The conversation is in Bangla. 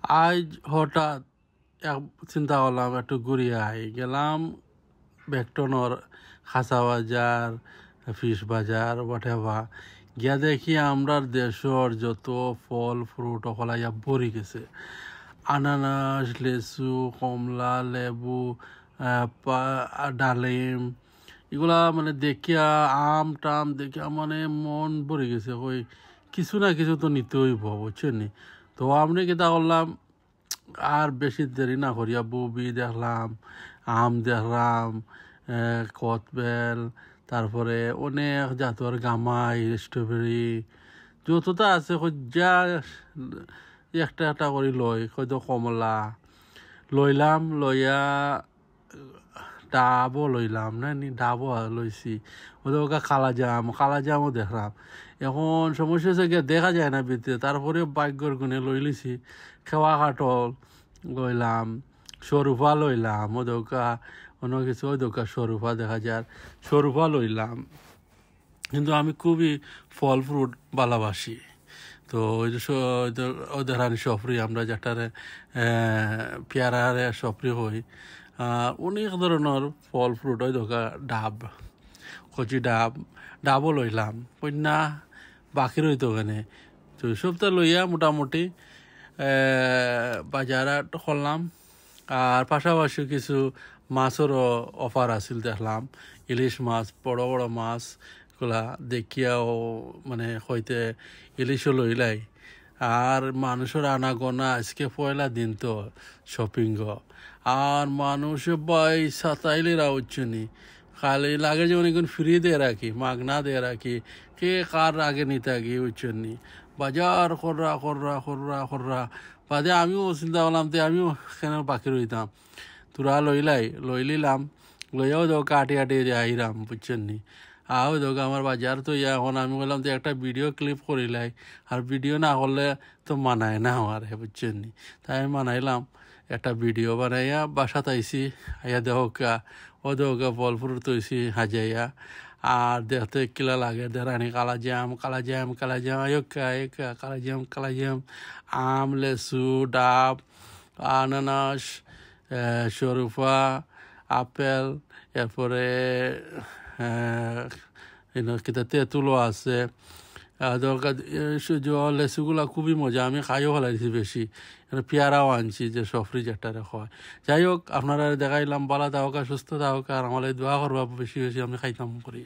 আজ হঠাৎ চিন্তা করলাম একটু ঘুরিয়ে গেলাম বেকটনর খাসা বাজার, ফিশ বাজার, হোয়াটেভার গিয়া দেখি আমরা দেশর যত ফল ফ্রুট ওগুলা ইয়া ভরি গেছে। আনারস, লেচু, কমলা, লেবু, ডালিম, এগুলা মানে দেখিয়া আম টাম দেখিয়া মানে মন ভরে গেছে। ওই কিছু না কিছু তো নিতে হইব, বুঝছেন নি? তো আমি কিতা করলাম, আর বেশি দেরি না করিয়া বুবি দেখলাম, আম দেখলাম, কতবেল, তারপরে অনেক জাতর গামাই, স্ট্রবেরি যতটা আছে যা একটা একটা করে লই, হয়তো কমলা লইলাম, লইয়া ডাবও লইলাম না নি, ডাবও লইছি। ওদের কালা জামও দেখলাম। এখন সমস্যা হচ্ছে গিয়ে দেখা যায় না ভিতরে, তারপরে ভাগ্যর গুণে লই লিছি। খেওয়া কাঠল লইলাম, সরুফা লইলাম, ওদৌকা অন্য কিছু ওদৌকা সরুফা দেখা যায়, সরুফা লইলাম। কিন্তু আমি খুবই ফল ফ্রুট ভালোবাসি। তো ওই যে ওদের হানি সফরি আমরা যেটারে পেয়ারারে সফরি হই, অনেক ধরনের ফল ফ্রুট ওই দোকা ডাব, কচি ডাবও লইলাম, কন্যা বাকি রইত ওখানে। তো সবটা লইয়া মোটামুটি বাজার করলাম। আর পাশাপাশি কিছু মাছেরও অফার আছিল দেখলাম, ইলিশ মাছ, বড় বড় মাছ গুলা দেখিয়াও মানে হইতে ইলিশও লইলাই। আর মানুষের আনাগোনা, আজকে পয়লা দিন তো শপিং, আর মানুষ বাই সাতাইলেরা উচ্চনি খালি লাগে যে অনেকক্ষণ ফ্রি দিয়ে রাখি, মাগনা দিয়ে রাখি, কে কার আগে নিতে গিয়ে উচ্চনি বাজার খররা বাদে আমিও চিন্তা করলাম যে আমিও কেন বাকি রইতাম। তোরা লইলিলাম, লইয়াও দেও কাটি দিয়ে আইরাম, বুঝছেন নি? দেখো আমার বাজার তো এখন আমি বললাম যে একটা ভিডিও ক্লিপ করিলাই, আর ভিডিও না করলে তো মানায় না আমার, বুঝছেন নি? তাই আমি মানাইলাম, একটা ভিডিও বানাইয়া বাসাত আইসি, আইয়া দেহকা ফল ফ্রুট তৈছি হাজাইয়া। আর দেখতে কিলা লাগে দেরানি কালা জাম কালা জাম, আম, লেচু, ডাব, আনারস, শরুফা, আপেল, এরপরে কিতা তেঁতুলও আছে। দরকার লেচুগুলা খুবই মজা, আমি খাইও ফেলাইছি বেশি, পেয়ারাও আনছি যে সফরি যেটারে হয়। যাই হোক, আপনারা দেখাইলাম, ভালো থাকা, সুস্থ থাকা, আর আমাদের দোয়া করবা বেশি বেশি আমি খাইতাম করি।